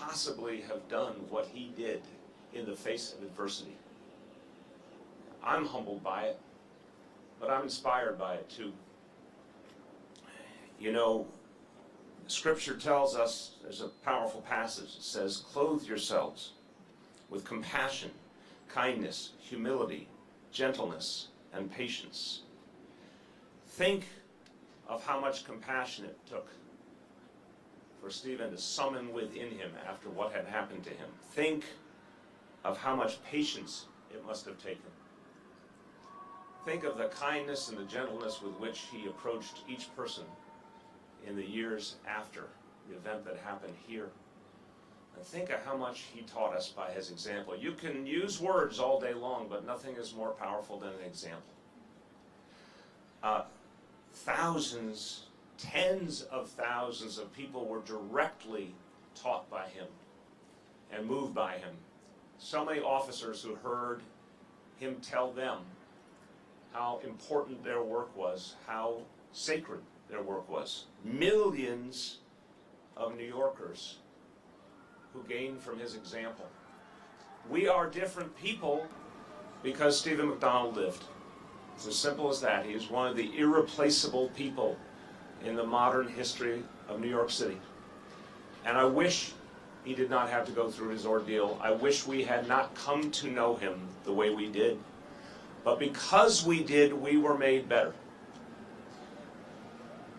possibly have done what he did in the face of adversity. I'm humbled by it, but I'm inspired by it too. You know, Scripture tells us, there's a powerful passage that says, clothe yourselves with compassion, kindness, humility, gentleness, and patience. Think of how much compassion it took for Stephen to summon within him after what had happened to him. Think of how much patience it must have taken. Think of the kindness and the gentleness with which he approached each person in the years after the event that happened here. And think of how much he taught us by his example. You can use words all day long, but nothing is more powerful than an example. Thousands, tens of thousands of people were directly taught by him and moved by him. So many officers who heard him tell them how important their work was, how sacred their work was. Millions of New Yorkers who gained from his example. We are different people because Stephen McDonald lived. It's as simple as that. He is one of the irreplaceable people in the modern history of New York City. And I wish he did not have to go through his ordeal. I wish we had not come to know him the way we did. But because we did, we were made better.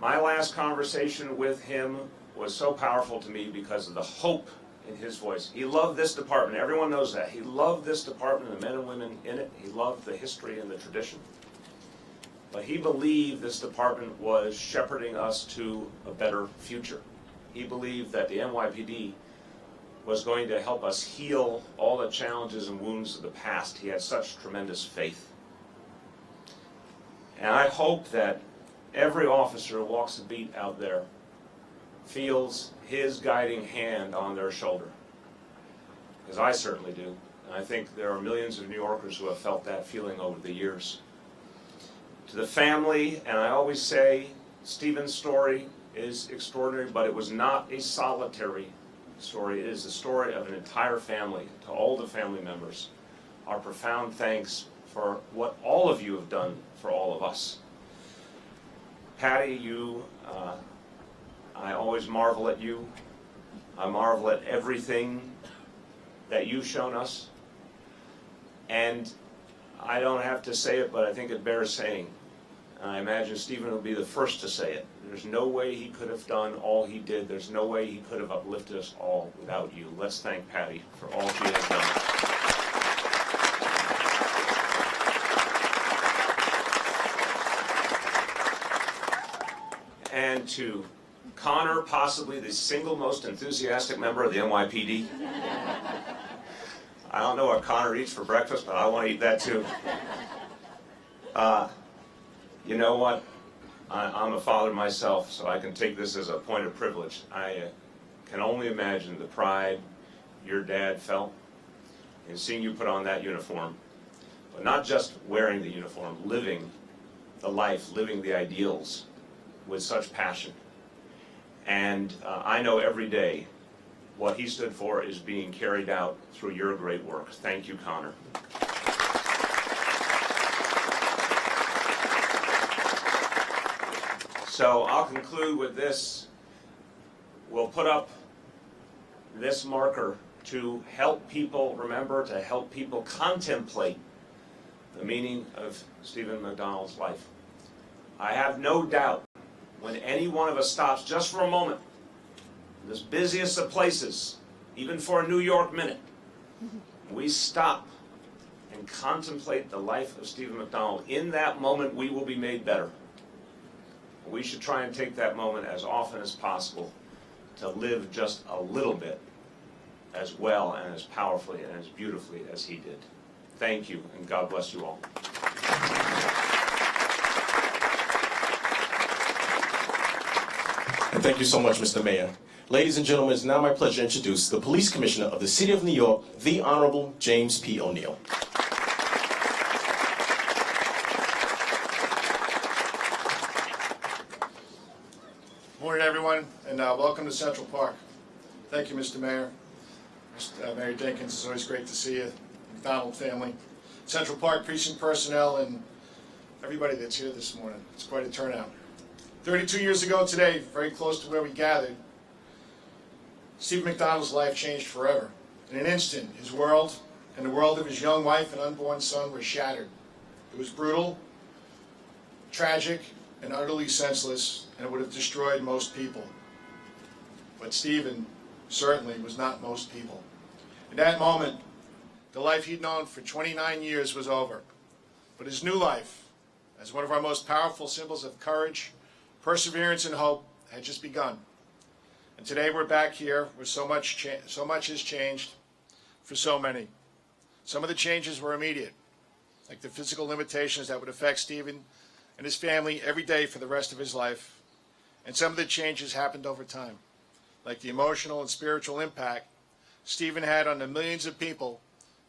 My last conversation with him was so powerful to me because of the hope in his voice. He loved this department. Everyone knows that. He loved this department, the men and women in it. He loved the history and the tradition. But he believed this department was shepherding us to a better future. He believed that the NYPD was going to help us heal all the challenges and wounds of the past. He had such tremendous faith. And I hope that every officer who walks the beat out there feels his guiding hand on their shoulder. Because I certainly do. And I think there are millions of New Yorkers who have felt that feeling over the years. To the family, and I always say, Stephen's story is extraordinary, but it was not a solitary story. It is the story of an entire family. To all the family members, our profound thanks for what all of you have done for all of us. Patty, I always marvel at you. I marvel at everything that you've shown us. And I don't have to say it, but I think it bears saying. I imagine Stephen will be the first to say it. There's no way he could have done all he did. There's no way he could have uplifted us all without you. Let's thank Patty for all she has done. And to Connor, possibly the single most enthusiastic member of the NYPD. I don't know what Connor eats for breakfast, but I want to eat that too. You know what? I'm a father myself, so I can take this as a point of privilege. I can only imagine the pride your dad felt in seeing you put on that uniform. But not just wearing the uniform, living the life, living the ideals with such passion. And I know every day what he stood for is being carried out through your great work. Thank you, Connor. So I'll conclude with this. We'll put up this marker to help people remember, to help people contemplate the meaning of Stephen McDonald's life. I have no doubt when any one of us stops just for a moment, in this busiest of places, even for a New York minute, we stop and contemplate the life of Stephen McDonald. In that moment, we will be made better. We should try and take that moment as often as possible to live just a little bit as well and as powerfully and as beautifully as he did. Thank you, and God bless you all. And thank you so much, Mr. Mayor. Ladies and gentlemen, it's now my pleasure to introduce the Police Commissioner of the City of New York, the Honorable James P. O'Neill. Morning, everyone, and welcome to Central Park. Thank you, Mr. Mayor. Mary Dinkins, it's always great to see you, McDonald family, Central Park Precinct personnel, and everybody that's here this morning. It's quite a turnout. 32 years ago today, very close to where we gathered, Steve McDonald's life changed forever. In an instant, his world and the world of his young wife and unborn son were shattered. It was brutal, tragic, and utterly senseless, and it would have destroyed most people. But Stephen certainly was not most people. In that moment, the life he'd known for 29 years was over. But his new life, as one of our most powerful symbols of courage, perseverance, and hope, had just begun. And today we're back here where so much has changed for so many. Some of the changes were immediate, like the physical limitations that would affect Stephen and his family every day for the rest of his life. And some of the changes happened over time, like the emotional and spiritual impact Stephen had on the millions of people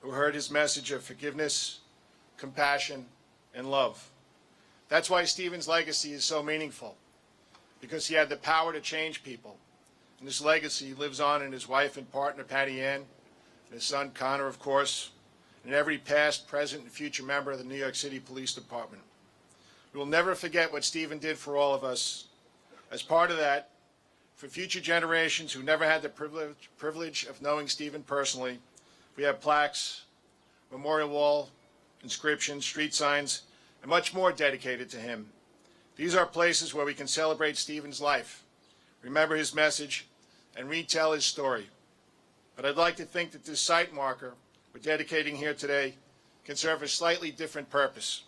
who heard his message of forgiveness, compassion, and love. That's why Stephen's legacy is so meaningful, because he had the power to change people. And this legacy lives on in his wife and partner, Patty Ann, and his son, Connor, of course, and every past, present, and future member of the New York City Police Department. We will never forget what Stephen did for all of us. As part of that, for future generations who never had the privilege of knowing Stephen personally, we have plaques, memorial wall, inscriptions, street signs, and much more dedicated to him. These are places where we can celebrate Stephen's life, remember his message, and retell his story. But I'd like to think that this site marker we're dedicating here today can serve a slightly different purpose.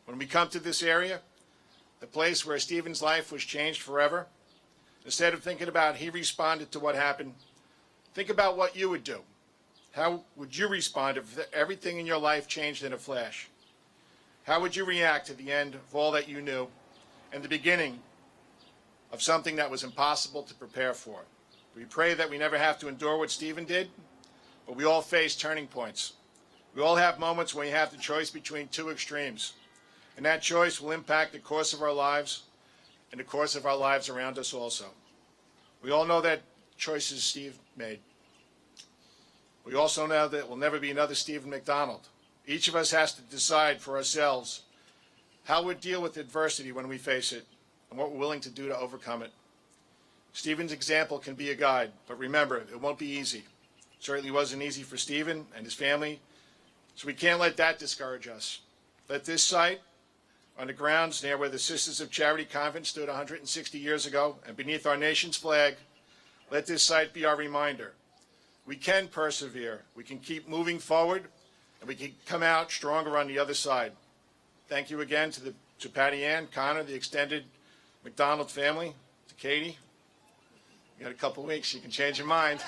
When we come to this area, the place where Stephen's life was changed forever, instead of thinking about he responded to what happened, think about what you would do. How would you respond if everything in your life changed in a flash? How would you react to the end of all that you knew and the beginning of something that was impossible to prepare for? We pray that we never have to endure what Stephen did, but we all face turning points. We all have moments when we have the choice between two extremes, and that choice will impact the course of our lives and the course of our lives around us also. We all know that choices Steve made. We also know that will never be another Stephen McDonald. Each of us has to decide for ourselves how we deal with adversity when we face it and what we're willing to do to overcome it. Stephen's example can be a guide, but remember, it won't be easy. It certainly wasn't easy for Stephen and his family, so we can't let that discourage us. Let this site, on the grounds near where the Sisters of Charity Convent stood 160 years ago and beneath our nation's flag, let this site be our reminder. We can persevere, we can keep moving forward, and we can come out stronger on the other side. Thank you again to Patty Ann, Connor, the extended McDonald family, to Katie. You got a couple weeks, you can change your mind.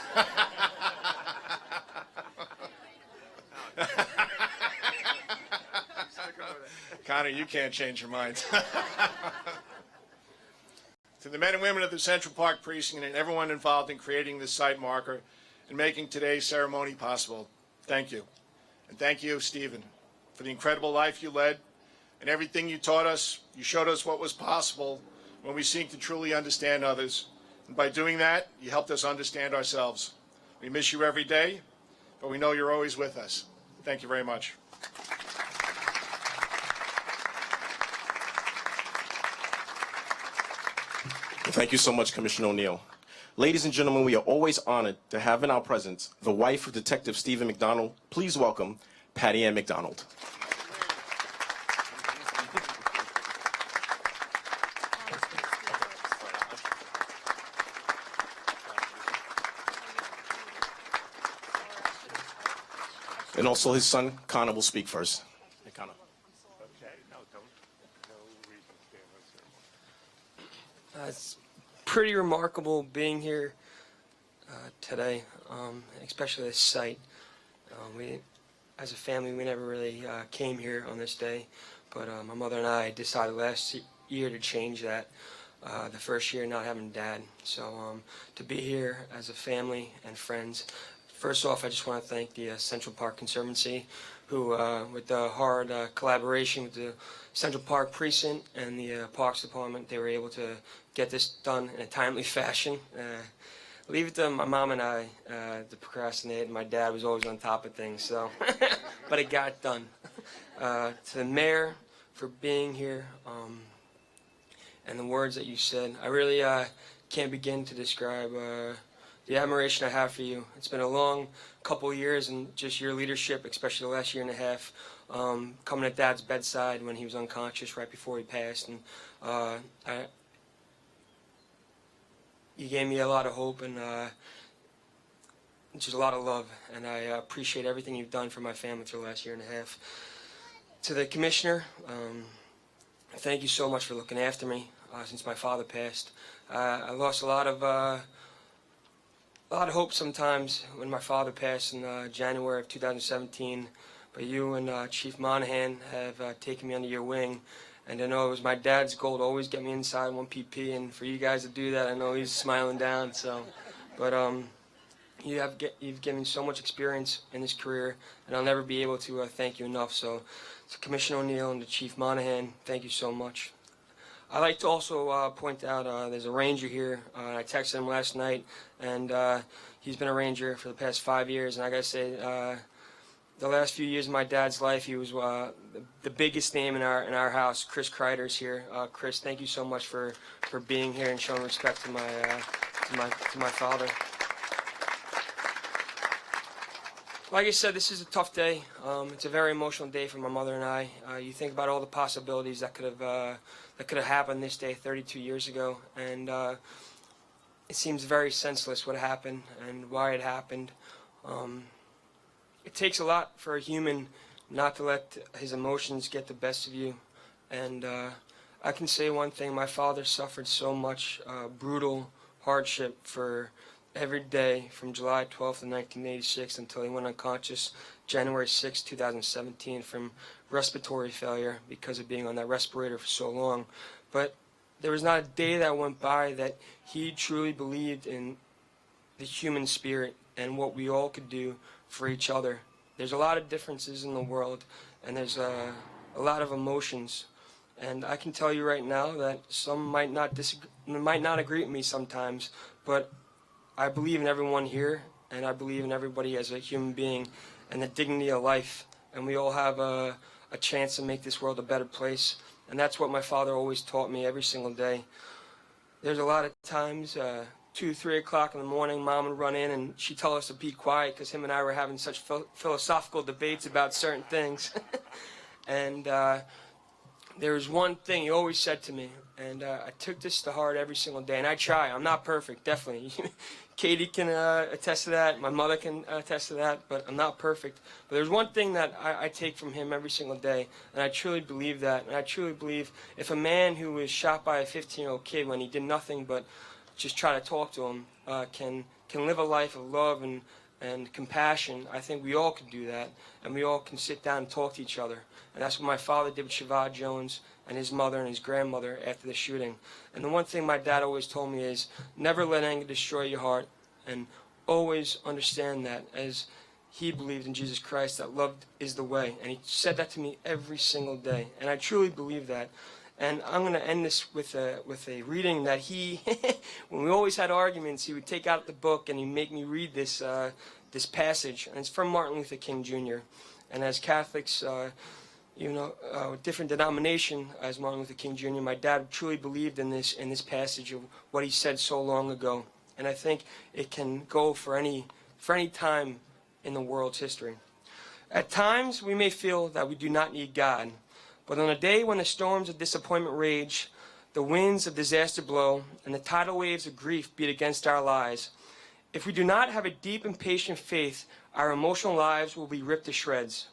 Connor, you can't change your mind. To the men and women of the Central Park Precinct and everyone involved in creating this site marker and making today's ceremony possible, thank you. And thank you, Stephen, for the incredible life you led and everything you taught us. You showed us what was possible when we seek to truly understand others. And by doing that, you helped us understand ourselves. We miss you every day, but we know you're always with us. Thank you very much. Thank you so much, Commissioner O'Neill. Ladies and gentlemen, we are always honored to have in our presence the wife of Detective Steven McDonald. Please welcome Patty Ann McDonald. And also his son, Connor, will speak first. Hey, Connor. Okay, no reason to stand. It's pretty remarkable being here today, especially this site. We, as a family, we never really came here on this day, but my mother and I decided last year to change that. The first year not having Dad, so to be here as a family and friends. First off, I just want to thank the Central Park Conservancy, who, with the hard collaboration with the Central Park Precinct and the Parks Department, they were able to get this done in a timely fashion. leave it to my mom and I to procrastinate. My dad was always on top of things, so but it got done. To the mayor for being here, and the words that you said, I really can't begin to describe the admiration I have for you. It's been a long couple of years, and just your leadership, especially the last year and a half, coming at Dad's bedside when he was unconscious right before he passed, and you gave me a lot of hope and just a lot of love, and I appreciate everything you've done for my family through the last year and a half. To the commissioner, thank you so much for looking after me since my father passed. I lost a lot of hope sometimes when my father passed in January of 2017, but you and Chief Monahan have taken me under your wing. And I know it was my dad's goal to always get me inside 1 PP, and for you guys to do that, I know he's smiling down. So, but you've given me so much experience in this career, and I'll never be able to thank you enough. So, to Commissioner O'Neill and to Chief Monahan, thank you so much. I'd like to also point out there's a ranger here. I texted him last night, and he's been a ranger for the past 5 years, and I gotta say, the last few years of my dad's life, he was the biggest name in our house. Chris Kreider's here. Chris, thank you so much for being here and showing respect to my father. Like I said, this is a tough day. It's a very emotional day for my mother and I. You think about all the possibilities that could have happened this day 32 years ago, and it seems very senseless what happened and why it happened. It takes a lot for a human not to let his emotions get the best of you. And I can say one thing, my father suffered so much brutal hardship for every day from July 12th of 1986 until he went unconscious January 6, 2017 from respiratory failure because of being on that respirator for so long. But there was not a day that went by that he truly believed in the human spirit and what we all could do for each other. There's a lot of differences in the world, and there's a lot of emotions. And I can tell you right now that some might not agree with me sometimes, but I believe in everyone here, and I believe in everybody as a human being and the dignity of life. And we all have a chance to make this world a better place. And that's what my father always taught me every single day. There's a lot of times, 2, 3 o'clock in the morning, Mom would run in and she'd tell us to be quiet because him and I were having such philosophical debates about certain things. And there was one thing he always said to me, and I took this to heart every single day, and I try. I'm not perfect, definitely. Katie can attest to that. My mother can attest to that, but I'm not perfect. But there's one thing that I take from him every single day, and I truly believe that. And I truly believe if a man who was shot by a 15-year-old kid when he did nothing but just try to talk to him can live a life of love and compassion, I think we all can do that, and we all can sit down and talk to each other. And that's what my father did with Shavod Jones and his mother and his grandmother after the shooting. And the one thing my dad always told me is never let anger destroy your heart, and always understand that as he believed in Jesus Christ, that love is the way. And he said that to me every single day, and I truly believe that. And I'm going to end this with a reading that he, when we always had arguments, he would take out the book and he'd make me read this passage. And it's from Martin Luther King Jr. And as Catholics, different denomination as Martin Luther King Jr., my dad truly believed in this passage of what he said so long ago. And I think it can go for any time in the world's history. At times, we may feel that we do not need God. But on a day when the storms of disappointment rage, the winds of disaster blow, and the tidal waves of grief beat against our lives, if we do not have a deep and patient faith, our emotional lives will be ripped to shreds.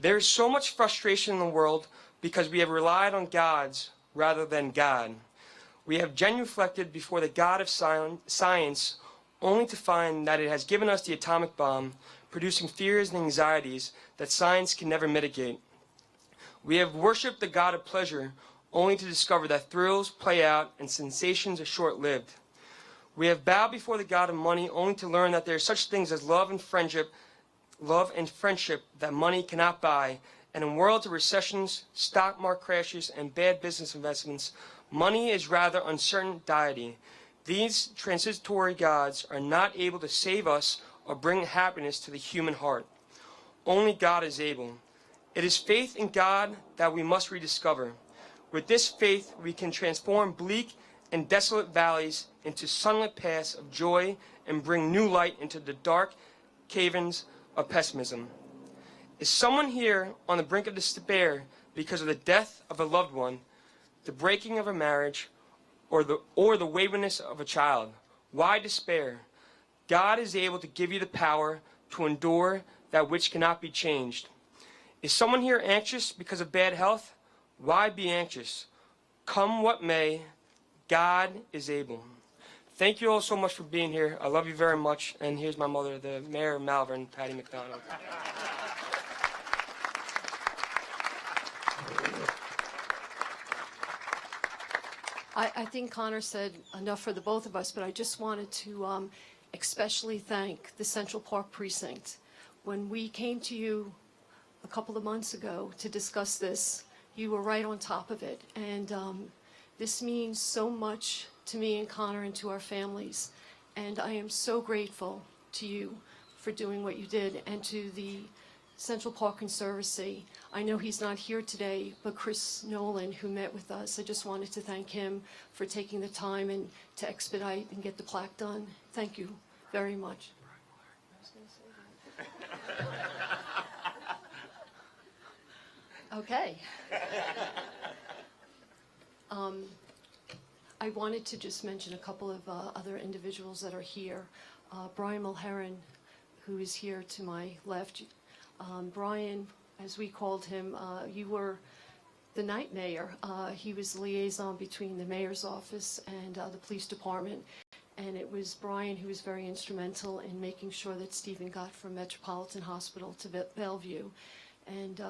There is so much frustration in the world because we have relied on gods rather than God. We have genuflected before the God of science only to find that it has given us the atomic bomb, producing fears and anxieties that science can never mitigate. We have worshipped the God of pleasure only to discover that thrills play out and sensations are short-lived. We have bowed before the God of money only to learn that there are such things as love and friendship that money cannot buy. And in worlds of recessions, stock market crashes, and bad business investments, money is rather uncertain deity. These transitory gods are not able to save us or bring happiness to the human heart. Only God is able. It is faith in God that we must rediscover. With this faith, we can transform bleak and desolate valleys into sunlit paths of joy and bring new light into the dark caverns of pessimism. Is someone here on the brink of despair because of the death of a loved one, the breaking of a marriage, or the waywardness of a child? Why despair? God is able to give you the power to endure that which cannot be changed. Is someone here anxious because of bad health? Why be anxious? Come what may, God is able. Thank you all so much for being here. I love you very much. And here's my mother, the Mayor of Malvern, Patty McDonald. I think Connor said enough for the both of us, but I just wanted to especially thank the Central Park Precinct. When we came to you a couple of months ago to discuss this, you were right on top of it. And this means so much to me and Connor and to our families. And I am so grateful to you for doing what you did, and to the Central Park Conservancy. I know he's not here today, but Chris Nolan, who met with us, I just wanted to thank him for taking the time and to expedite and get the plaque done. Thank you very much. Okay. I wanted to just mention a couple of other individuals that are here. Brian Mulheron, who is here to my left. Brian, as we called him, you were the night mayor. He was the liaison between the mayor's office and the police department. And it was Brian who was very instrumental in making sure that Stephen got from Metropolitan Hospital to Bellevue. And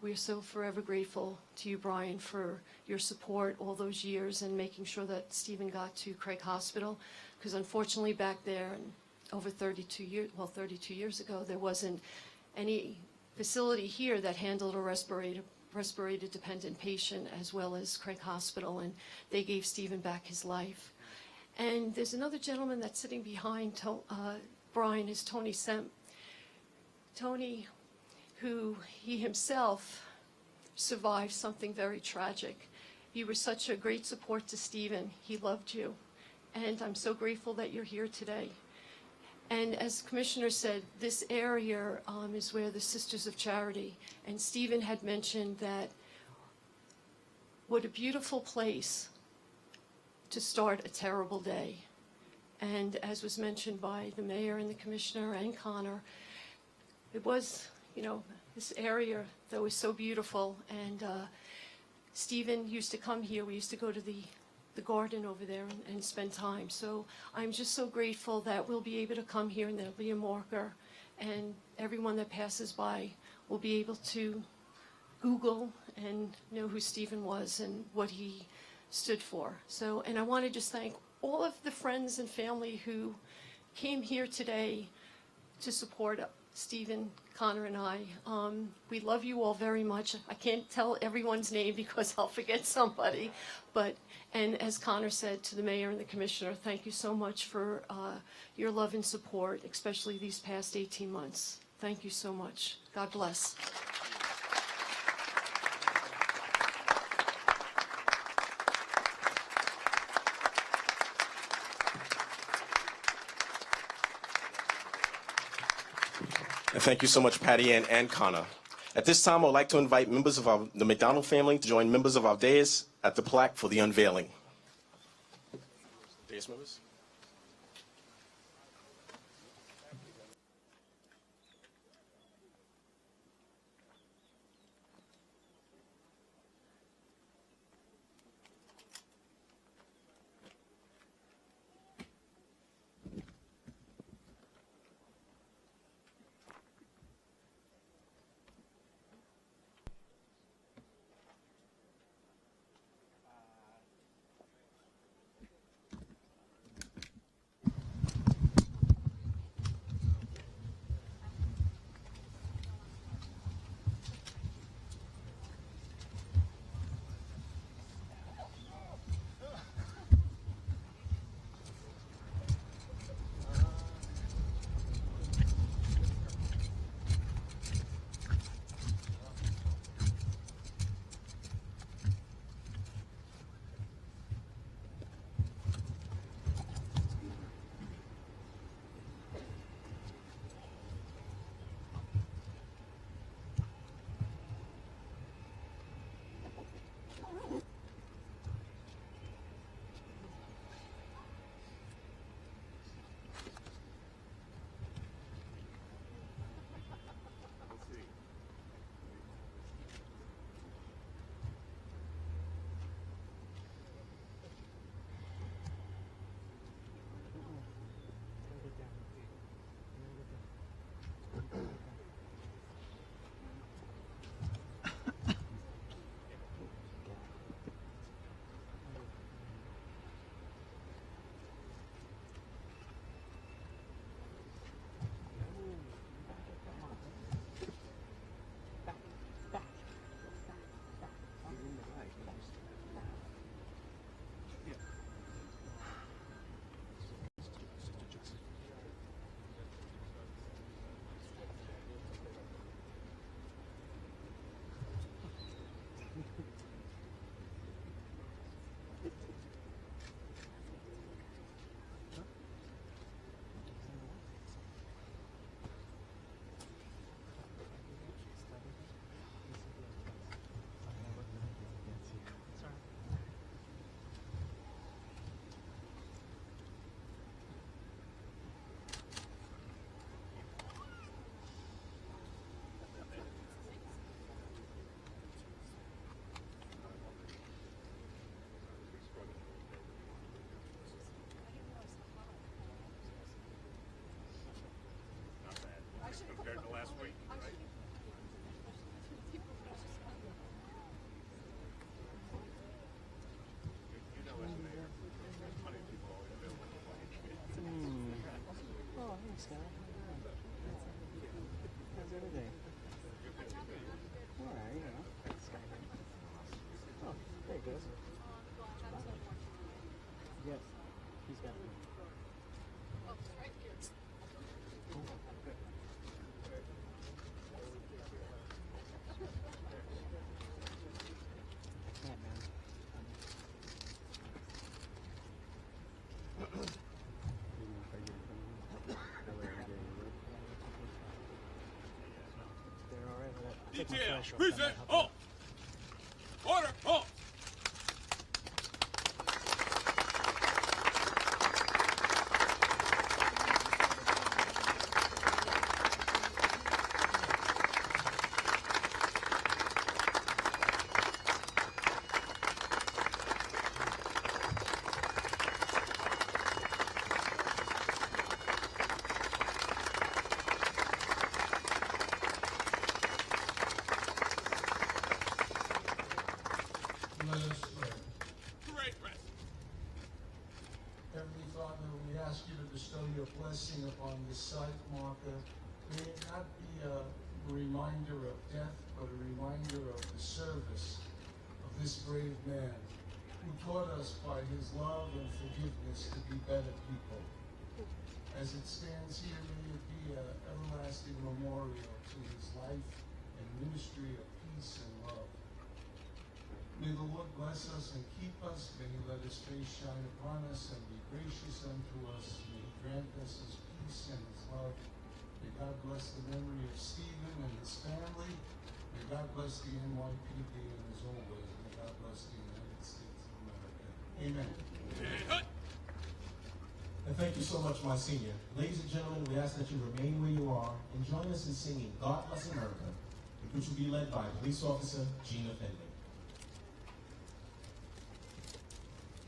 we're so forever grateful to you, Brian, for your support all those years and making sure that Stephen got to Craig Hospital. Because unfortunately back there, over 32 years ago, there wasn't any facility here that handled a respirator-dependent patient as well as Craig Hospital, and they gave Stephen back his life. And there's another gentleman that's sitting behind Brian, is Tony Semp. Tony, who he himself survived something very tragic. You were such a great support to Stephen. He loved you. And I'm so grateful that you're here today. And as Commissioner said, this area is where the Sisters of Charity, and Stephen had mentioned that what a beautiful place to start a terrible day. And as was mentioned by the mayor and the commissioner and Connor, it was, this area that was so beautiful. And Stephen used to come here. We used to go to the garden over there and spend time. So I'm just so grateful that we'll be able to come here and there'll be a marker, and everyone that passes by will be able to Google and know who Stephen was and what he stood for. So, and I want to just thank all of the friends and family who came here today to support Stephen, Connor, and I. We love you all very much. I can't tell everyone's name because I'll forget somebody, and as Connor said to the mayor and the commissioner, thank you so much for your love and support, especially these past 18 months. Thank you so much. God bless. And thank you so much, Patty Ann and Connor. At this time, I would like to invite members of the McDonald family to join members of our dais at the plaque for the unveiling. Dais members? everything? All right, you know. Oh, there he goes. Yes, he's got it. Yeah, man. Detail, present, halt! Order, halt! Let us pray. Great rest. Heavenly Father, we ask you to bestow your blessing upon this site marker. May it not be a reminder of death, but a reminder of the service of this brave man who taught us by his love and forgiveness to be better people. As it stands here, may it be an everlasting memorial to his life and ministry of peace and love. May the Lord bless us and keep us. May he let his face shine upon us and be gracious unto us. May he grant us his peace and his love. May God bless the memory of Stephen and his family. May God bless the NYPD and as always, may God bless the United States of America. Amen. And thank you so much, my senior. Ladies and gentlemen, we ask that you remain where you are and join us in singing God Bless America, which will be led by Police Officer Gina Findlay.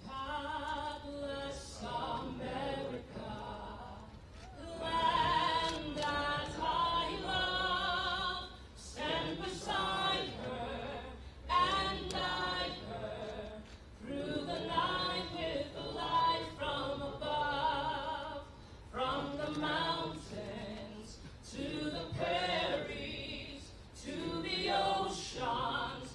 God bless America, the land that I love. Stand beside her and guide her through the night with the light from above. From the mountains to the prairies to the oceans.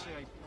actually,